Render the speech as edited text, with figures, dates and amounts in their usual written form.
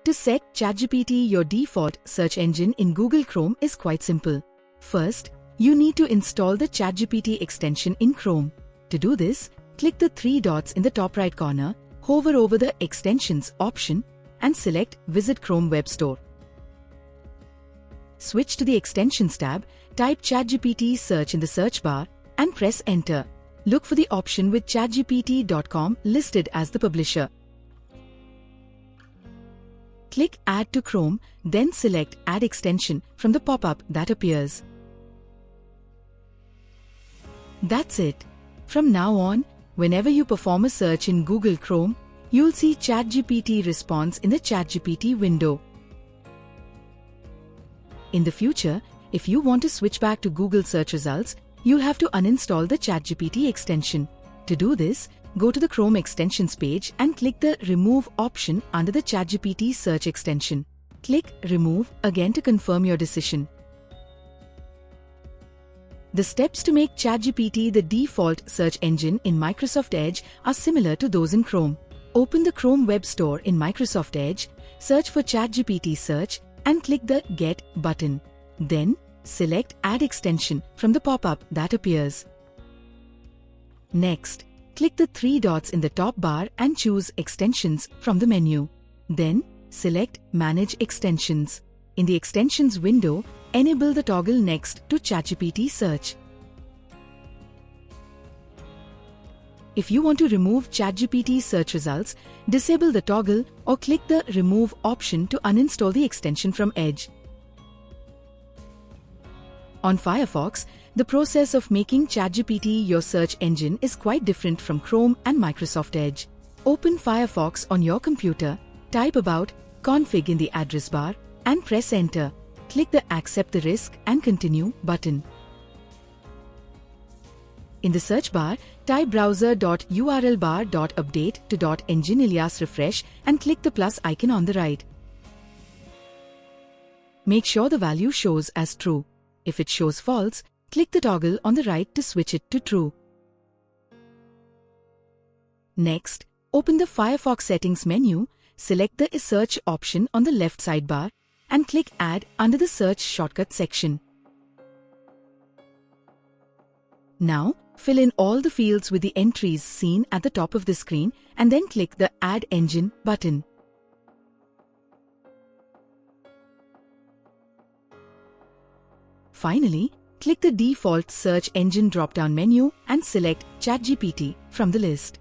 To set ChatGPT your default search engine in Google Chrome is quite simple. First, you need to install the ChatGPT extension in Chrome. To do this, click the three dots in the top right corner, hover over the Extensions option, and select Visit Chrome Web Store. Switch to the Extensions tab, type ChatGPT search in the search bar, and press Enter. Look for the option with chatgpt.com listed as the publisher. Click Add to Chrome, then select Add Extension from the pop-up that appears. That's it. From now on, whenever you perform a search in Google Chrome, you'll see ChatGPT response in the ChatGPT window. In the future, if you want to switch back to Google search results, you'll have to uninstall the ChatGPT extension. To do this, go to the Chrome extensions page and click the Remove option under the ChatGPT search extension. Click Remove again to confirm your decision. The steps to make ChatGPT the default search engine in Microsoft Edge are similar to those in Chrome. Open the Chrome Web Store in Microsoft Edge, search for ChatGPT search, and click the Get button. Then, select Add Extension from the pop-up that appears. Next, click the three dots in the top bar and choose Extensions from the menu. Then, select Manage Extensions. In the Extensions window, enable the toggle next to ChatGPT search. If you want to remove ChatGPT search results, disable the toggle or click the Remove option to uninstall the extension from Edge. On Firefox, the process of making ChatGPT your search engine is quite different from Chrome and Microsoft Edge. Open Firefox on your computer, type About, Config in the address bar, and press Enter. Click the Accept the Risk and Continue button. In the search bar, type browser.urlbar.update to .engine alias refresh and click the plus icon on the right. Make sure the value shows as true. If it shows false, click the toggle on the right to switch it to true. Next, open the Firefox settings menu, select the Search option on the left sidebar, and click Add under the Search shortcut section. Now, fill in all the fields with the entries seen at the top of the screen and then click the Add Engine button. Finally, click the default search engine drop-down menu and select ChatGPT from the list.